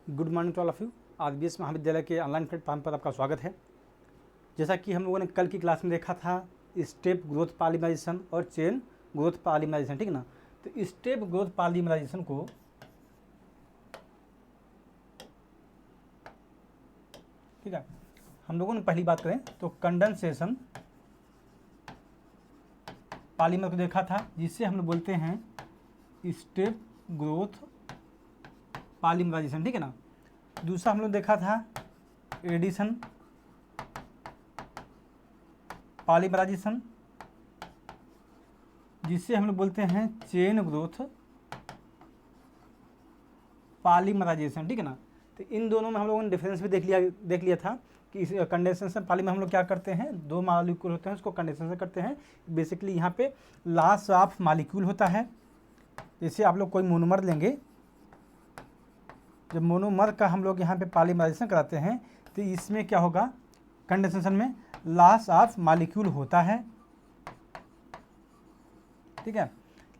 Good morning to all of you. RBS महाविद्यालय के online platform पर आपका स्वागत है। जैसा कि हम लोगों ने कल की क्लास में देखा था स्टेप ग्रोथ पॉलीमराइजेशन और चेन ग्रोथ पॉलीमराइजेशन, ठीक है ना। तो स्टेप ग्रोथ पॉलीमराइजेशन को ठीक है, हम लोगों ने पहली बात करें तो कंडेंसेशन पॉलीमर को देखा था, जिससे हम लोग बोलते हैं स्टेप ग्रोथ पॉलीमराइजेशन, ठीक है ना। दूसरा हम लोग देखा था एडिशन पॉलीमराइजेशन, जिससे हम लोग बोलते हैं चेन ग्रोथ पॉलीमराइजेशन, ठीक है ना। तो इन दोनों में हम लोगों ने डिफरेंस भी देख लिया था कि कंडेंसेशन पॉली में हम लोग क्या करते हैं, दो मॉलिक्यूल होते हैं उसको कंडेंसेशन करते हैं। बेसिकली यहाँ पे लॉस ऑफ मॉलिक्यूल होता है। जैसे आप लोग कोई मोनोमर लेंगे, जब मोनोमर का हम लोग यहाँ पे पॉलीमराइजेशन कराते हैं तो इसमें क्या होगा, कंडेंसेशन में लॉस ऑफ मॉलिक्यूल होता है, ठीक है।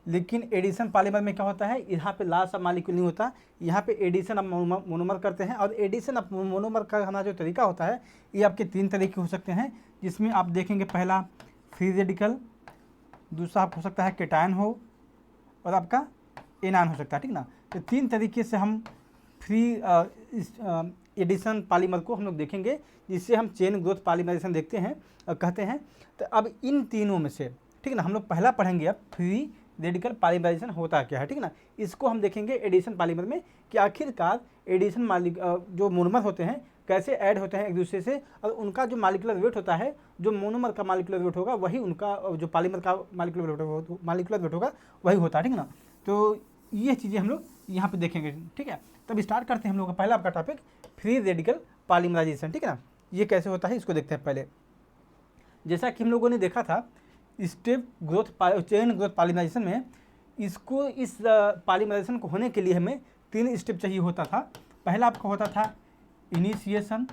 लेकिन एडिशन पॉलीमर में क्या होता है, यहाँ पे लॉस ऑफ मॉलिक्यूल नहीं होता, यहाँ पे एडिशन ऑफ मोनोमर करते हैं। और एडिशन ऑफ मोनोमर का हमारा जो तरीका होता है ये आपके तीन तरीके हो सकते हैं, जिसमें आप देखेंगे पहला फ्री रेडिकल, दूसरा हो सकता है केटायन हो, और आपका एनायन हो सकता है, ठीक ना। तो तीन तरीके से हम फ्री एडिशन पॉलीमर को हम लोग देखेंगे, जिससे हम चेन ग्रोथ पॉलीमराइजेशन देखते हैं और कहते हैं। तो अब इन तीनों में से, ठीक है ना, हम लोग पहला पढ़ेंगे अब फ्री रेडिकल पॉलीमराइजेशन होता क्या है, ठीक है ना। इसको हम देखेंगे एडिशन पॉलीमर में कि आखिरकार एडिशन जो मोनोमर होते हैं कैसे ऐड होते हैं एक दूसरे से, और उनका जो मॉलिक्यूलर वेट होता है, जो मोनोमर का मॉलिक्यूलर वेट होगा वही उनका जो पॉलीमर का मॉलिक्यूलर वेट होगा वही होता है, ठीक है ना। तो ये चीज़ें हम लोग यहाँ पे देखेंगे, ठीक है। तब स्टार्ट करते हैं हम लोग का पहला आपका टॉपिक फ्री रेडिकल पॉलीमराइजेशन, ठीक है ना। ये कैसे होता है इसको देखते हैं पहले। जैसा कि हम लोगों ने देखा था step growth chain growth polymerization में, इसको इस पॉलीमराइजेशन को होने के लिए हमें तीन स्टेप चाहिए होता था। पहला आपका होता था इनिशिएशन,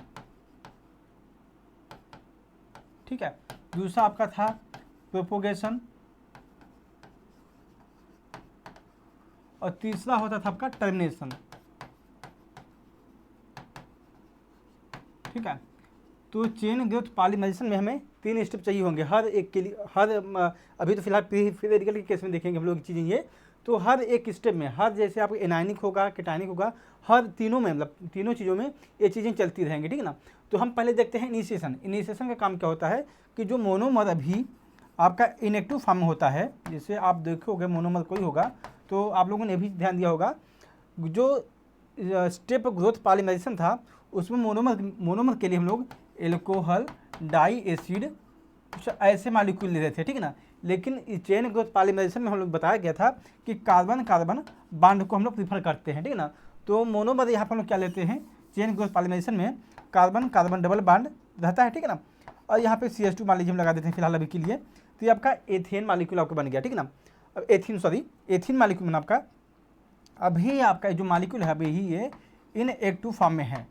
ठीक है। दूसरा आपका था प्रोपोगेशन, और तीसरा होता था आपका टर्मिनेशन, ठीक है। तो चेन ग्रोथ पॉलीमराइजेशन में हमें तीन स्टेप चाहिए होंगे हर एक के लिए। अभी तो फिलहाल फ्री रेडिकल के केस में देखेंगे हम लोग चीज़ें ये। तो हर एक स्टेप में जैसे आपको एनायनिक होगा, केटायनिक होगा, हर तीनों में मतलब तीनों चीज़ों में ये चीज़ें चलती रहेंगी, ठीक है ना। तो हम पहले देखते हैं इनिशिएशन। इनिशिएशन का काम क्या होता है कि जो मोनोमर अभी आपका इनएक्टिव फॉर्म में होता है, जैसे आप देखोगे मोनोमर कोई होगा तो आप लोगों ने भी ध्यान दिया होगा, जो स्टेप ग्रोथ पॉलीमराइजेशन था उसमें मोनोमर के लिए हम लोग एल्कोहल डाई एसिड कुछ ऐसे मॉलिक्यूल ले रहे थे, ठीक है ना। लेकिन चेन ग्रोथ पॉलीमराइजेशन में हम लोग बताया गया था कि कार्बन कार्बन बॉन्ड को हम लोग प्रीफर करते हैं, ठीक है ना। तो मोनोमर यहाँ पर हम लोग क्या लेते हैं, चेन ग्रोथ पॉलीमराइजेशन में कार्बन कार्बन डबल बॉन्ड रहता है, ठीक है ना। और यहाँ पे CH2 मान लीजिए हम लगा देते हैं फिलहाल अभी के लिए। तो ये आपका एथेन मॉलिक्यूल आपका बन गया, ठीक है ना। अब एथीन मॉलिक्यूल में आपका अभी आपका जो मॉलिक्यूल है अभी ये इनएक्टिव फॉर्म में है,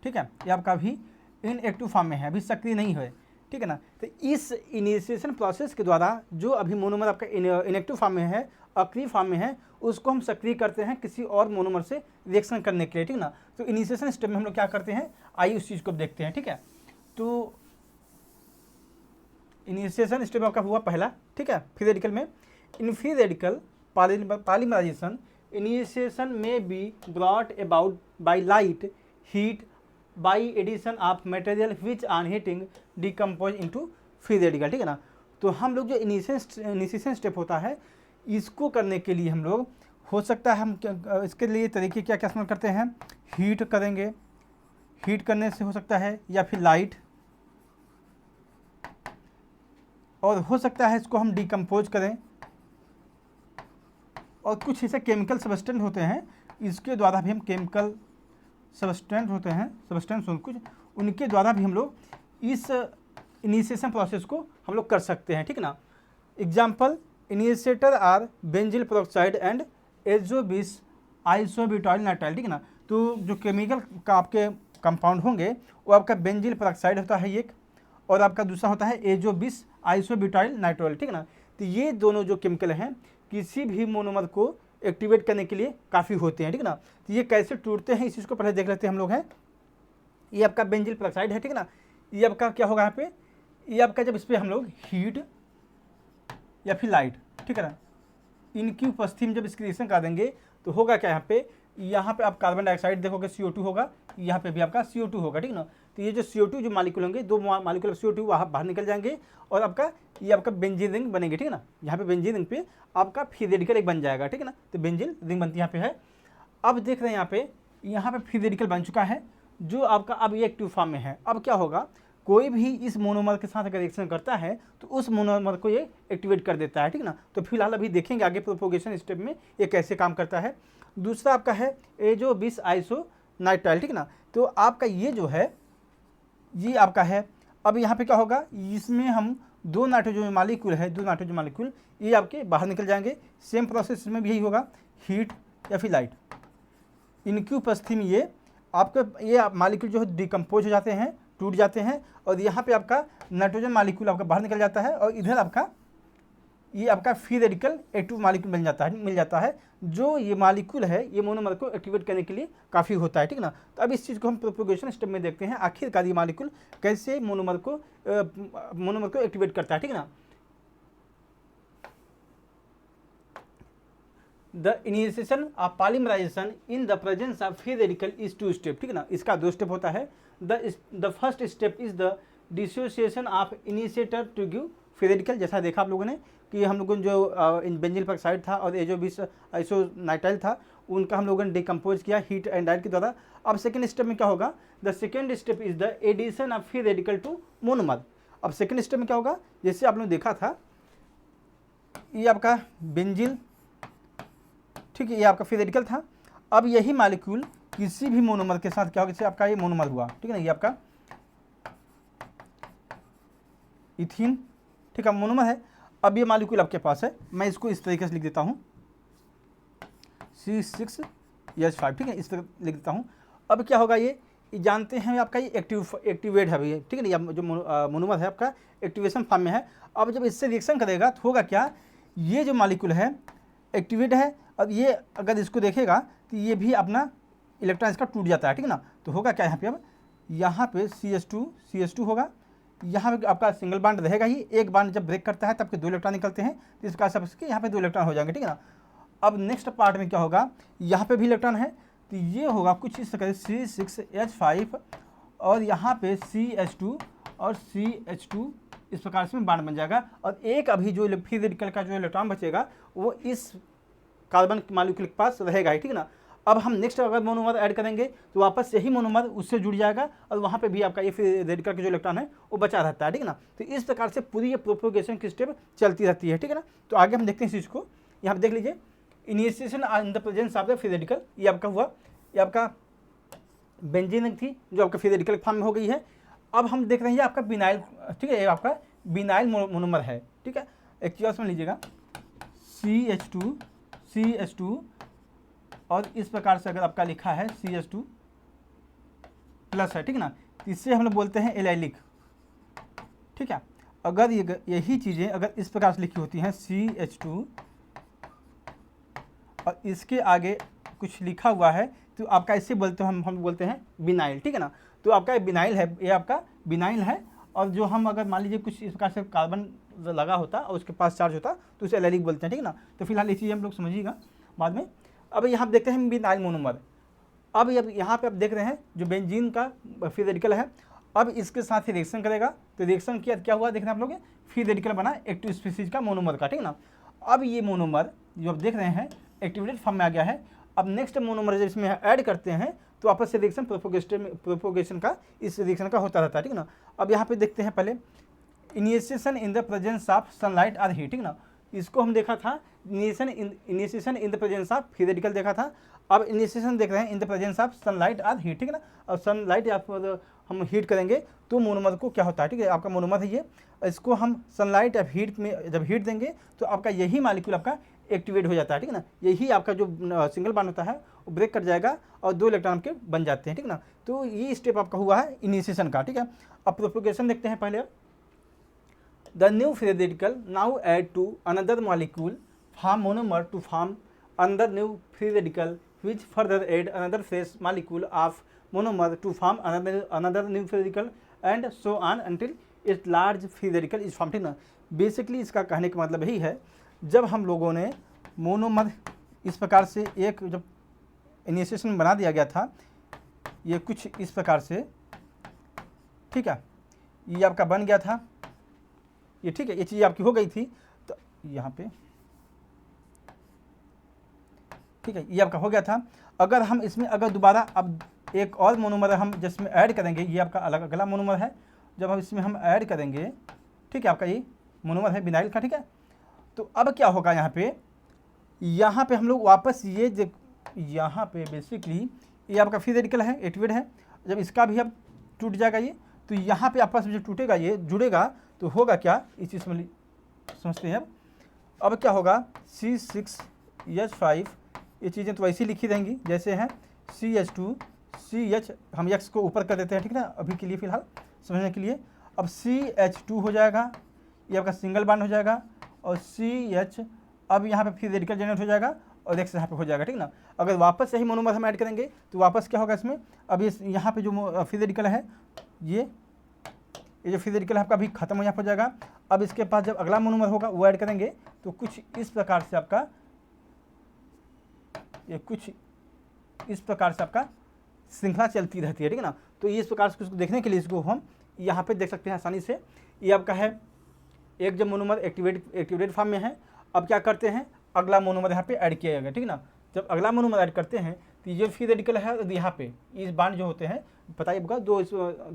ठीक है। ये आपका अभी इनएक्टिव फॉर्म में है, अभी सक्रिय नहीं है, ठीक है ना। तो इस इनिशिएशन प्रोसेस के द्वारा जो अभी मोनोमर आपका इनएक्टिव फॉर्म में है, अक्रिय फॉर्म में है, उसको हम सक्रिय करते हैं किसी और मोनोमर से रिएक्शन करने के लिए, ठीक है ना। तो इनिशिएशन स्टेप में हम लोग क्या करते हैं, आइए उस चीज़ को देखते हैं, ठीक है। तो इनिशिएशन स्टेप आपका हुआ पहला, ठीक है, फ्री रेडिकल में। In free radical polymerisation initiation में be brought about by light heat by addition of material which on heating decompose into free radical, ठीक है ना। तो हम लोग जो इनिशिएशन स्टेप होता है इसको करने के लिए हम लोग हो सकता है हम इसके लिए तरीके क्या क्या इस्तेमाल करते हैं, हीट करेंगे, हीट करने से हो सकता है, या फिर लाइट, और हो सकता है इसको हम डिकम्पोज करें, और कुछ ऐसे केमिकल सबस्टेंस होते हैं इसके द्वारा भी हम केमिकल सबस्टेंस होते हैं, सबस्टेंस कुछ उनके द्वारा भी हम लोग इस इनिशिएशन प्रोसेस को हम लोग कर सकते हैं, ठीक है ना। Example initiator are benzyl peroxide and azobis isobutyl nitrile, ठीक है ना। तो जो केमिकल का आपके कंपाउंड होंगे वो आपका बेंजिल पेरोक्साइड होता है एक, और आपका दूसरा होता है एजोबिस आइसोब्यूटाइल नाइट्राइल, ठीक है ना। तो ये दोनों जो केमिकल हैं किसी भी मोनोमर को एक्टिवेट करने के लिए काफ़ी होते हैं, ठीक है ना। तो ये कैसे टूटते हैं इस चीज़ को पहले देख लेते हैं हम लोग हैं। ये आपका बेंजिल पेरोक्साइड है, ठीक है ना। ये आपका क्या होगा यहाँ पे, ये आपका जब इस पर हम लोग हीट या फिर लाइट, ठीक है ना, इनकी उपस्थिति में जब इसकी रिएक्शन कर देंगे तो होगा क्या, यहाँ पे आप कार्बन डाइऑक्साइड देखोगे CO2 होगा, यहाँ पे भी आपका CO2 होगा, ठीक है ना। तो ये जो CO2 जो मालिक्यूल होंगे, दो मालिक्यूल CO2 वहाँ बाहर निकल जाएंगे और आपका ये आपका बेंजीन रिंग बनेंगे, ठीक है ना। यहाँ पे बेंजीन रिंग पे आपका फ्री रेडिकल एक बन जाएगा, ठीक है ना। तो बेंजीन रिंग बनती यहाँ पे है। अब देख रहे हैं यहाँ पे फ्री रेडिकल बन चुका है जो आपका अब ये एक्टिव फॉर्म में है। अब क्या होगा, कोई भी इस मोनोमर के साथ अगर रिएक्शन करता है तो उस मोनोमर को ये एक्टिवेट कर देता है, ठीक है ना। तो फिलहाल अभी देखेंगे आगे प्रोपोगेशन स्टेप में ये कैसे काम करता है। दूसरा आपका है ये जो 20 आइसोनाइट्राइल, ठीक है ना। तो आपका ये जो है ये आपका है। अब यहाँ पे क्या होगा, इसमें हम दो नाइट्रोजन मालिक्यूल है, दो नाइट्रोजन मालिक्यूल ये आपके बाहर निकल जाएंगे। सेम प्रोसेस में भी यही होगा, हीट या फिर लाइट, इनकी उपस्थिति में ये आपका ये मालिक्यूल जो है डिकम्पोज हो जाते हैं, टूट जाते हैं और यहाँ पे आपका नाइट्रोजन मालिक्यूल आपका बाहर निकल जाता है और इधर आपका ये आपका फ्री रेडिकल एक्टिव मालिक्यूल मिल जाता है जो ये मालिक्यूल है ये मोनोमर को एक्टिवेट करने के लिए काफ़ी होता है, ठीक है ना। तो अब इस चीज़ को हम प्रोपोगेशन स्टेप में देखते हैं आखिरकार ये मालिक्यूल कैसे मोनोमर को एक्टिवेट करता है, ठीक है ना। The initiation of polymerization in the presence of free radical is 2 step, ठीक है ना। इसका 2 स्टेप होता है। The first step is the dissociation of initiator to give free radical. जैसा देखा आप लोगों ने कि हम लोगों ने जो बेंजील पेरोक्साइड था और ये जो 20 आइसोनाइट्राइल था उनका हम लोगों ने डिकम्पोज किया हीट एंड लाइट के द्वारा। अब सेकेंड स्टेप में क्या होगा, the second step is the addition of free radical to monomer. अब सेकेंड स्टेप में क्या होगा, जैसे आप लोगों ने देखा था ये आपका बेंजील, ठीक है, ये आपका फ्री रेडिकल था। अब यही मॉलिक्यूल किसी भी मोनोमर के साथ क्या होगा, जैसे आपका ये मोनोमर हुआ, ठीक है ना, ये आपका इथीन, ठीक है, मोनोमर है। अब ये मॉलिक्यूल आपके पास है, मैं इसको इस तरीके से लिख देता हूँ C6H5, ठीक है, इस तरह लिख देता हूँ। अब क्या होगा, ये जानते हैं आपका ये एक्टिवेट है भैया, ठीक है ना, ये जो मोनोमर है आपका एक्टिवेशन फॉर्म में है। अब जब इससे रिएक्शन करेगा तो होगा क्या, ये जो मॉलिक्यूल है एक्टिवेट है और ये अगर इसको देखेगा तो ये भी अपना इलेक्ट्रॉन इसका टूट जाता है, ठीक है ना। तो होगा क्या यहाँ पे, अब यहाँ पे CH2 होगा, यहाँ पे आपका सिंगल बॉन्ड रहेगा ही, एक बॉन्ड जब ब्रेक करता है तब के 2 इलेक्ट्रॉन निकलते हैं, तो इस प्रकार से इसके यहाँ पे 2 इलेक्ट्रॉन हो जाएंगे, ठीक है ना। अब नेक्स्ट पार्ट में क्या होगा, यहाँ पे भी इलेक्ट्रॉन है तो ये होगा कुछ इस तरह C6H5 और यहाँ पे CH2 और CH2 इस प्रकार से बॉन्ड बन जाएगा और एक अभी जो फ्री रेडिकल का जो इलेक्ट्रॉन बचेगा वो इस कार्बन मॉलिक्यूल के पास रहेगा ही, ठीक है ना। अब हम नेक्स्ट अगर मोनोमर ऐड करेंगे तो वापस यही मोनोमर उससे जुड़ जाएगा और वहाँ पे भी आपका ये फ्री रेडिकल का जो इलेक्ट्रॉन है वो बचा रहता है, ठीक है ना। तो इस प्रकार से पूरी ये प्रोपोगेशन की स्टेप चलती रहती है, ठीक है ना। तो आगे हम देखते हैं इस चीज़ को, यहाँ पर देख लीजिए initiation in the presence of the free radical, ये आपका हुआ, ये आपका बेंजीन थी जो आपका फ्री रेडिकल फॉर्म में हो गई है। अब हम देख रहे हैं ये आपका बिनाइल, ठीक है, ये आपका बिनाइल मोनोमर है, ठीक है। एक चीज़ समझ लीजिएगा CH2 और इस प्रकार से अगर आपका लिखा है CH2 प्लस है, ठीक है ना, इससे हम लोग बोलते हैं एलाइलिक, ठीक है। अगर यही चीज़ें अगर इस प्रकार से लिखी होती हैं CH2 और इसके आगे कुछ लिखा हुआ है तो आपका इससे बोलते हैं हम बोलते हैं बिनाइल, ठीक है ना। तो आपका बिनाइल है, ये आपका बिनाइल है और जो हम अगर मान लीजिए कुछ इस प्रकार से कार्बन लगा होता और उसके पास चार्ज होता तो उसे एलाइलिक बोलते हैं, ठीक है ना। तो फिलहाल ये चीज़ हम लोग समझिएगा बाद में। अब यहाँ देखते हैं बिनाइल मोनोमर। अब यहाँ पे आप देख रहे हैं जो बेंजीन का फ्री रेडिकल है, अब इसके साथ ही रिएक्शन करेगा तो रिएक्शन किया क्या हुआ देख रहे हैं आप लोग, फ्री रेडिकल बना एक्टिव स्पीसीज का मोनोमर का, ठीक है ना। अब ये मोनोमर जो आप देख रहे हैं एक्टिवेटेड फॉर्म में आ गया है। अब नेक्स्ट मोनोमर जब इसमें ऐड करते हैं तो आपस से रिएक्शन प्रोपोगेशन का इस रिएक्शन का होता रहता है, ठीक है ना। अब यहाँ पे देखते हैं पहले initiation in the presence of sunlight और हीट, ठीक है ना। इसको हम देखा था initiation in the presence of free radical देखा था। अब इनिशिएशन देख रहे हैं इन द प्रेजेंस ऑफ सनलाइट और हीट, ठीक है ना। और सनलाइट या फिर हम हीट करेंगे तो मोनोमर को क्या होता है, ठीक है, आपका मोनोमर है ये, इसको हम सनलाइट या हीट में जब हीट देंगे तो आपका यही मॉलिक्यूल आपका एक्टिवेट हो जाता है, ठीक है ना। यही आपका जो सिंगल बॉन्ड होता है वो ब्रेक कर जाएगा और 2 इलेक्ट्रॉन के बन जाते हैं, ठीक है ना। तो ये स्टेप आपका हुआ है इनिशिएशन का, ठीक है। अब प्रोपोगेशन देखते हैं पहले। The new free radical now add to another molecule form monomer to form another new free radical which further add another fresh molecule of monomer to form another new free radical and so on until its large free radical is formed। ठीक ना, basically इसका कहने का मतलब यही है, जब हम लोगों ने मोनोमर इस प्रकार से एक जब इनिशिएशन बना दिया गया था, ये कुछ इस प्रकार से, ठीक है, ये आपका बन गया था, ये ठीक है, ये चीज़ आपकी हो गई थी, तो यहाँ पे ठीक है, ये आपका हो गया था। अगर हम इसमें अगर दोबारा अब एक और मोनोमर हम जिसमें ऐड करेंगे, ये आपका अलग अगला मोनोमर है, जब हम इसमें हम ऐड करेंगे, ठीक है, आपका ये मोनोमर है विनाइल का, ठीक है, तो अब क्या होगा यहाँ पे हम लोग वापस ये यहाँ पे बेसिकली ये आपका फ्री रेडिकल है, एक्टिवेट है, जब इसका भी अब टूट जाएगा ये, तो यहाँ पे आपस में जो टूटेगा ये जुड़ेगा तो होगा क्या, इस चीज़ में समझते हैं। अब क्या होगा, C6H5, ये चीज़ें तो वैसी लिखी रहेंगी जैसे हैं, CH2 CH, हम X को ऊपर कर देते हैं, ठीक है ना, अभी के लिए फ़िलहाल समझने के लिए। अब CH2 हो जाएगा, ये आपका सिंगल बॉन्ड हो जाएगा, और CH अब यहाँ पे फिर रेडिकल जनरेट हो जाएगा और X यहाँ पे हो जाएगा, ठीक ना। अगर वापस यही मोनोमर हम ऐड करेंगे तो वापस क्या होगा इसमें, अब ये यहाँ पे जो फिर रेडिकल है, ये जो फिर रेडिकल है आपका भी खत्म हो यहाँ पर हो जाएगा। अब इसके पास जब अगला मोनोमर होगा वो ऐड करेंगे तो कुछ इस प्रकार से आपका श्रृंखला चलती रहती है, ठीक है ना। तो ये इस प्रकार से उसको देखने के लिए इसको हम यहाँ पे देख सकते हैं आसानी से। ये आपका है एक जब मोनोमर एक्टिवेटेड फॉर्म में है, अब क्या करते हैं, अगला मोनोमर यहाँ पे ऐड किया जाएगा, ठीक है ना। जब अगला मोनोमर ऐड करते हैं तो ये फ्री रेडिकल है, यहाँ पे इस बांड जो होते हैं, पता ही होगा, दो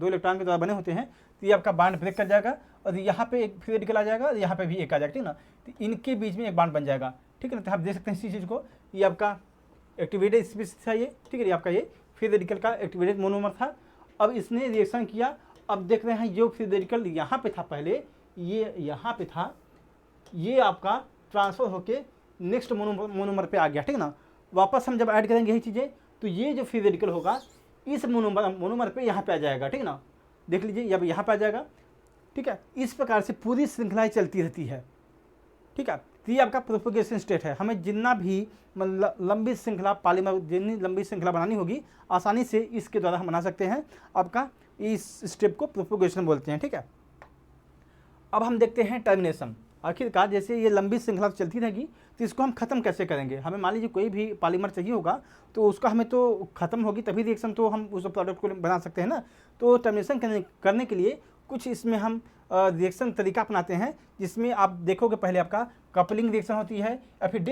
इलेक्ट्रॉन के द्वारा बने होते हैं, तो ये आपका बांड ब्रेक कर जाएगा और यहाँ पे एक फ्री रेडिकल आ जाएगा और यहाँ पे भी एक आ जाएगा, ठीक ना। तो इनके बीच में एक बांड बन जाएगा, ठीक है ना। तो आप देख सकते हैं इसी चीज़ को, ये आपका एक्टिवेटेड स्पीशीज था ये, ठीक है, ये आपका ये फ्री रेडिकल का एक्टिवेटेड मोनोमर था। अब इसने रिएक्शन किया, अब देख रहे हैं जो फ्री रेडिकल यहाँ पे था पहले, ये यहाँ पे था, ये आपका ट्रांसफर होके नेक्स्ट मोनोमर पे आ गया, ठीक ना। वापस हम जब ऐड करेंगे यही चीज़ें तो ये जो फ्री रेडिकल होगा इस मोनोमर पे यहाँ पे आ जाएगा, ठीक ना। देख लीजिए अब यहाँ पे आ जाएगा, ठीक है। इस प्रकार से पूरी श्रृंखलाएँ चलती रहती है, ठीक है। तो ये आपका प्रोपगेशन स्टेट है। हमें जितना भी लंबी श्रृंखला पॉलीमर, जितनी लंबी श्रृंखला बनानी होगी आसानी से इसके द्वारा हम बना सकते हैं। आपका इस स्टेप को प्रोपगेशन बोलते हैं, ठीक है। अब हम देखते हैं टर्मिनेशन। आखिरकार जैसे ये लंबी श्रृंखला चलती रहेगी तो इसको हम ख़त्म कैसे करेंगे। हमें मान लीजिए कोई भी पॉलीमर चाहिए होगा तो उसका हमें तो ख़त्म होगी तभी रिएक्शन तो हम उस प्रोडक्ट को बना सकते हैं ना। तो टर्मिनेशन करने के लिए कुछ इसमें हम रिएक्शन तरीका अपनाते हैं, जिसमें आप देखोगे पहले आपका कपलिंग रिएक्शन होती है, या फिर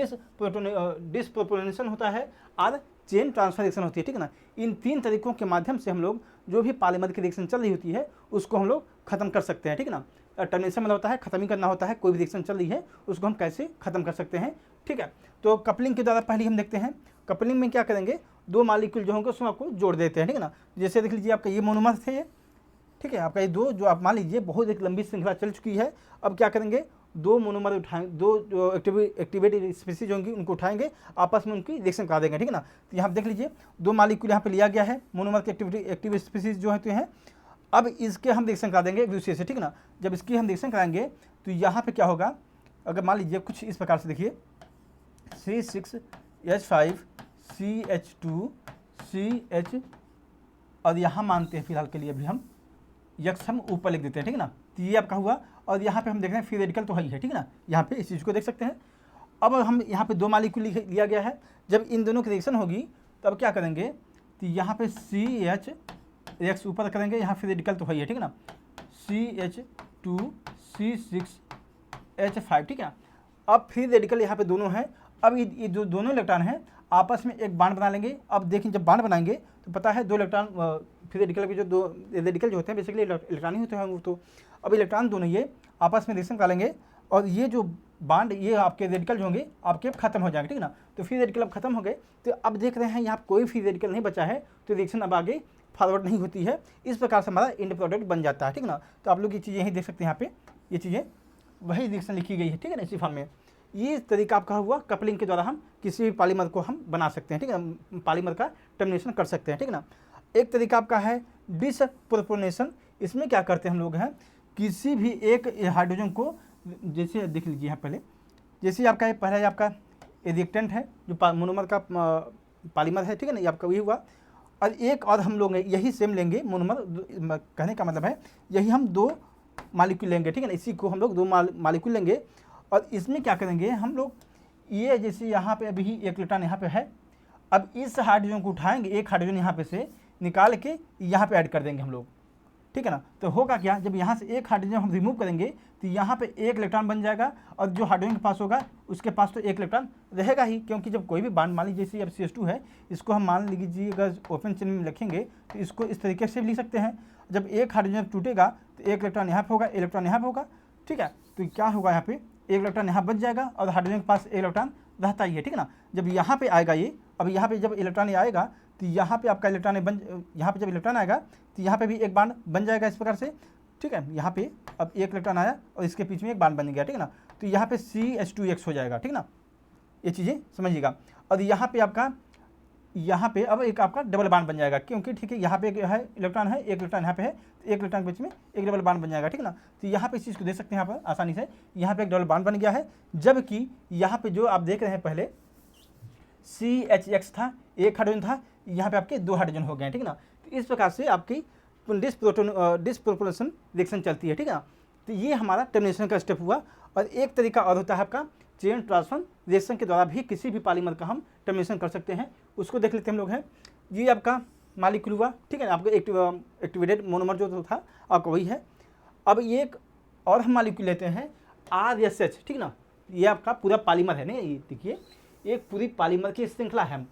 डिसप्रोपोर्शनेशन होता है, और चेन ट्रांसफर रिएक्शन होती है, ठीक है ना। इन तीन तरीकों के माध्यम से हम लोग जो भी पॉलीमर की रिएक्शन चल रही होती है उसको हम लोग खत्म कर सकते हैं, ठीक है ना। टर्मिनेशन मतलब होता है खत्म ही करना होता है, कोई भी रिएक्शन चल रही है उसको हम कैसे खत्म कर सकते हैं, ठीक है। तो कपलिंग के द्वारा पहले हम देखते हैं, कपलिंग में क्या करेंगे, दो मॉलिक्यूल जो होंगे उसमें आपको जोड़ देते हैं, ठीक है ना। जैसे देख लीजिए आपका ये मोनोमर थे ये, ठीक है, आपका ये दो जो आप मान लीजिए बहुत एक लंबी श्रृंखला चल चुकी है। अब क्या करेंगे, दो मोनोमर उठाएंगे, दो जो एक्टिवेटेड स्पीशीज होंगी उनको उठाएंगे, आपस में उनकी रिएक्शन करा देंगे, ठीक है ना। तो यहाँ देख लीजिए दो मॉलिक्यूल यहाँ पे लिया गया है, मोनोमर के एक्टिव स्पीशीज जो होते हैं। अब इसके हम रिएक्शन करा देंगे एक दूसरे से, ठीक है ना। जब इसकी हम रिएक्शन कराएंगे तो यहाँ पे क्या होगा, अगर मान लीजिए कुछ इस प्रकार से देखिए, C6H5 CH2 CH, और यहाँ मानते हैं फिलहाल के लिए अभी हम यक्स हम ऊपर लिख देते हैं, ठीक है ना। तो ये आपका हुआ, और यहाँ पे हम देख रहे हैं फ्री रेडिकल तो है ही है, ठीक है ना। यहाँ पे इस चीज़ को देख सकते हैं। अब हम यहाँ पे दो मॉलिक्यूल लिया गया है, जब इन दोनों की रिएक्शन होगी तब क्या करेंगे, तो यहाँ पे CH एक्स ऊपर करेंगे, यहाँ फ्री रेडिकल तो है ही है, ठीक है ना, CH2 C6H5, ठीक है। अब फ्री रेडिकल यहाँ पे दोनों हैं, अब ये जो दोनों इलेक्ट्रॉन हैं आपस में एक बांड बना लेंगे। अब देखिए जब बांड बनाएंगे तो पता है दो इलेक्ट्रॉन फ्री रेडिकल के जो दो रेडिकल जो होते हैं बेसिकली इलेक्ट्रॉन ही होते हैं वो तो। अब इलेक्ट्रॉन दोनों ये आपस में रिएक्शन करेंगे और ये जो बांड ये आपके रेडिकल जो होंगे आपके खत्म हो जाएंगे, ठीक है ना। तो फ्री रेडिकल अब खत्म हो गए, तो अब देख रहे हैं यहाँ कोई फ्री रेडिकल नहीं बचा है, तो रिएक्शन अब आगे फॉरवर्ड नहीं होती है। इस प्रकार से हमारा एंड प्रोडक्ट बन जाता है, ठीक है ना। तो आप लोग ये चीज़ें यहीं देख सकते हैं, यहाँ पे ये चीज़ें वही रिएक्शन लिखी गई है, ठीक है ना, इसी फॉर्म में। ये तरीका आपका हुआ कपलिंग के द्वारा हम किसी भी पॉलीमर को हम बना सकते हैं, ठीक है ना, पॉलीमर का टर्मिनेशन कर सकते हैं, ठीक है ना। एक तरीका आपका है डिसप्रोपोर्शनेशन। इसमें क्या करते हैं हम लोग हैं, किसी भी एक हाइड्रोजन को, जैसे देख लीजिए यहाँ पहले, जैसे आपका पहला आपका रिएक्टेंट है, जो मोनोमर का पॉलीमर है, ठीक है ना, ये आपका वही हुआ। और एक और हम लोग यही सेम लेंगे मोनोमर, कहने का मतलब है यही हम 2 मॉलिक्यूल लेंगे, ठीक है ना, इसी को हम लोग 2 मॉलिक्यूल लेंगे। और इसमें क्या करेंगे हम लोग, ये जैसे यहाँ पे अभी एक इलेक्ट्रॉन यहाँ पे है, अब इस हाइड्रोजन को उठाएंगे, एक हाइड्रोजन यहाँ पे से निकाल के यहाँ पे ऐड कर देंगे हम लोग, ठीक है ना। तो होगा क्या, जब यहाँ से एक हाइड्रोजन हम रिमूव करेंगे तो यहाँ पे एक इलेक्ट्रॉन बन जाएगा, और जो हाइड्रोजन के पास होगा उसके पास तो एक इलेक्ट्रॉन रहेगा ही, क्योंकि जब कोई भी बॉन्ड, मान लीजिए जैसे अब CH2 है, इसको हम मान लीजिए अगर ओपन चेन में लिखेंगे तो इसको इस तरीके से भी लिख सकते हैं। जब एक हाइड्रोजन टूटेगा तो एक इलेक्ट्रॉन यहाँ पे होगा, इलेक्ट्रॉन यहाँ पे होगा, ठीक है। तो क्या होगा, यहाँ पे एक इलेक्ट्रॉन यहाँ बच जाएगा, और हाइड्रोजन के पास एक इलेक्ट्रॉन रहता ही है, ठीक है ना। जब यहाँ पे आएगा ये, अब यहाँ पे जब इलेक्ट्रॉन ये आएगा तो यहाँ पे आपका इलेक्ट्रॉन यहाँ पे जब इलेक्ट्रॉन आएगा तो यहाँ पे भी एक बॉन्ड बन जाएगा इस प्रकार से, ठीक है। यहाँ पे अब एक इलेक्ट्रॉन आया और इसके बीच में एक बॉन्ड बन गया, ठीक है ना। तो यहाँ पे CH2X हो जाएगा, ठीक ना, ये चीज़ें समझिएगा। और यहाँ पे आपका, यहाँ पे अब एक आपका डबल बॉन्ड बन जाएगा, क्योंकि ठीक है यहाँ पे एक है इलेक्ट्रॉन है, एक इलेक्ट्रॉन यहाँ पे है, तो एक इलेक्ट्रॉन के बीच में एक डबल बॉन्ड बन जाएगा, ठीक ना। तो यहाँ पे इस चीज़ को देख सकते हैं यहाँ पर आसानी से, यहाँ पे एक डबल बॉन्ड बन गया है, जबकि यहाँ पे जो आप देख रहे हैं पहले CHX था, एक हाइड्रोजन था, यहाँ पे आपके 2 हाइड्रोजन हो गए हैं, ठीक है ना। तो इस प्रकार से आपकी डिस्प्रोपोर्शन रिएक्शन चलती है, ठीक है ना। तो ये हमारा टर्मिनेशन का स्टेप हुआ। और एक तरीका और होता है आपका चेन ट्रांसफर रिएक्शन के द्वारा भी किसी भी पॉलीमर का हम टर्मिनेशन कर सकते हैं, उसको देख लेते हैं हम लोग हैं। ये आपका मॉलिक्यूल हुआ, ठीक है ना, आपको एक्टिवेटेड मोनोमर जो था आपका वही है। अब ये एक और हम मॉलिक्यूल लेते हैं RSH, ठीक ना, ये आपका पूरा पॉलीमर है ना, ये देखिए एक पूरी पॉलीमर की श्रृंखला है।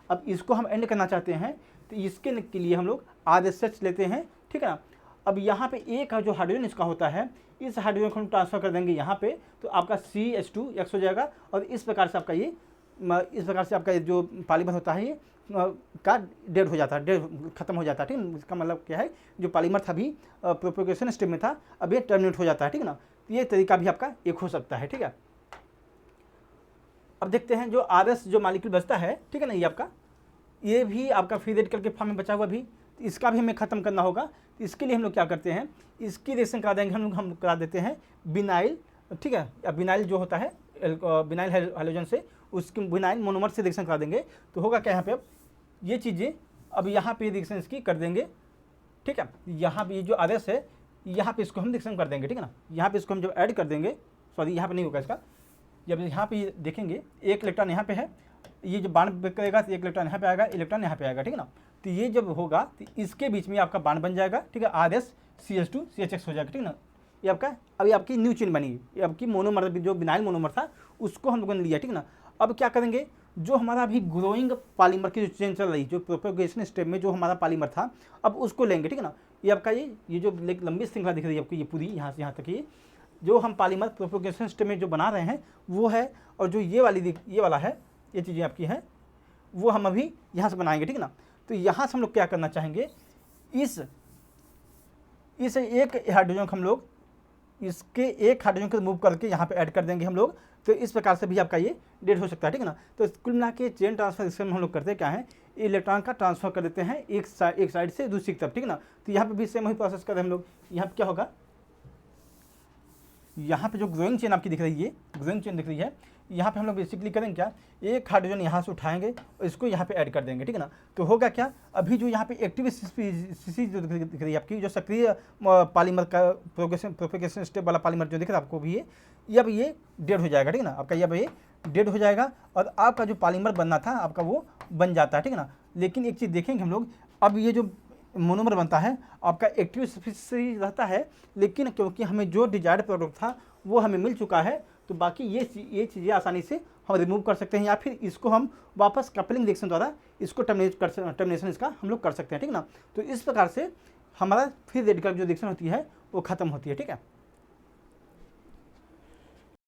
अब इसको हम एंड करना चाहते हैं तो इसके के लिए हम लोग RSH लेते हैं, ठीक है ना। अब यहाँ पे एक जो हाइड्रोजन इसका होता है, इस हाइड्रोजन को हम ट्रांसफर कर देंगे यहाँ पे, तो आपका CH2X हो जाएगा। और इस प्रकार से आपका ये जो पॉलीमर होता है ये का डेड हो जाता है, डेड खत्म हो जाता है, ठीक है। इसका मतलब क्या है, जो पॉलीमर था अभी प्रोपेगेशन स्टेप में था, अब ये टर्मिनेट हो जाता है, ठीक है ना। तो ये तरीका भी आपका एक हो सकता है, ठीक है। अब देखते हैं जो RS जो मॉलिक्यूल बचता है, ठीक है ना, ये भी आपका फ्री रेडिकल के फॉर्म में बचा हुआ भी, तो इसका भी हमें ख़त्म करना होगा। तो इसके लिए हम लोग क्या करते हैं, इसकी रिएक्शन करा देंगे हम करा देते हैं बिनाइल, ठीक है। अब बिनाइल जो होता है बिनाइल हाइड्रोजन से, उसकी बिनाइल मोनोमर से रिएक्शन करा देंगे। तो होगा क्या, यहाँ पे अब ये चीज़ें अब यहाँ पे रिएक्शन इसकी कर देंगे, ठीक है। यहाँ पे ये जो RS है, यहाँ पे इसको हम रिएक्शन कर देंगे, ठीक है ना। यहाँ पे इसको हम जब ऐड कर देंगे, सॉरी यहाँ पे नहीं होगा इसका, जब यहाँ पे देखेंगे एक इलेक्ट्रॉन यहाँ पे है, ये जो बांड करेगा तो एक इलेक्ट्रॉन यहाँ पे आएगा, इलेक्ट्रॉन यहाँ पे आएगा, ठीक है ना। तो ये जब होगा तो इसके बीच में आपका बांड बन जाएगा, ठीक है, RS CH2 CHX हो जाएगा, ठीक है ना। ये आपका अभी आपकी न्यू चेन बनी, ये आपकी मोनोमर जो बिनाइल मोनोमर था उसको हम लोगों ने लिया, ठीक है ना। अब क्या करेंगे, जो हमारा अभी ग्रोइंग पॉलीमर की जो चेन चल रही, जो प्रोपेगेशन स्टेप में जो हमारा पॉलीमर था, अब उसको लेंगे, ठीक है ना। ये आपका ये जो लंबी श्रृंखला दिख रही है आपको, ये पूरी यहाँ से यहाँ तक ये जो हम पॉलीमर प्रोपेगेशन स्टेप में जो बना रहे हैं वो है, और जो ये वाला है, ये चीज़ें आपकी हैं, वो हम अभी यहाँ से बनाएंगे, ठीक है ना। तो यहाँ से हम लोग क्या करना चाहेंगे, इस एक हाइड्रोजन हम लोग इसके एक हाइड्रोजन को रिमूव करके यहाँ पे ऐड कर देंगे हम लोग। तो इस प्रकार से भी आपका ये डेड हो सकता है, ठीक है ना। तो कुल मिला के चेन ट्रांसफर सिस्टम में हम लोग करते हैं क्या है, इलेक्ट्रॉन का ट्रांसफर कर देते हैं एक साइड से दूसरी तरफ, ठीक है ना। तो यहाँ पे भी सेम वही प्रोसेस करें हम लोग। यहाँ पे क्या होगा, यहाँ पे जो ग्रोइंग चेन आपकी दिख रही है, ग्रोइंग चेन दिख रही है, यहाँ पे हम लोग बेसिकली करेंगे क्या, एक हाइड्रोजन यहाँ से उठाएंगे और इसको यहाँ पे ऐड कर देंगे, ठीक है ना। तो होगा क्या, अभी जो यहाँ पे एक्टिव स्पीसीज जो दिख रही है आपकी, जो सक्रिय पॉलीमर का प्रोपेगेशन स्टेप वाला पॉलीमर जो दिख रहा है आपको भी, ये अब ये डेड हो जाएगा, ठीक है ना। आपका ये डेड हो जाएगा और आपका जो पॉलीमर बनना था आपका वो बन जाता है, ठीक है ना। लेकिन एक चीज़ देखेंगे हम लोग, अब ये जो मोनोमर बनता है आपका एक्टिव स्पीसीज रहता है, लेकिन क्योंकि हमें जो डिजायर्ड प्रोडक्ट था वो हमें मिल चुका है, तो बाकी ये चीज़ें आसानी से हम रिमूव कर सकते हैं, या फिर इसको हम वापस कपलिंग रिएक्शन द्वारा इसको टर्मिनेशन इसका हम लोग कर सकते हैं, ठीक है ना। तो इस प्रकार से हमारा फ्री रेडिकल जो रिएक्शन होती है वो ख़त्म होती है, ठीक है।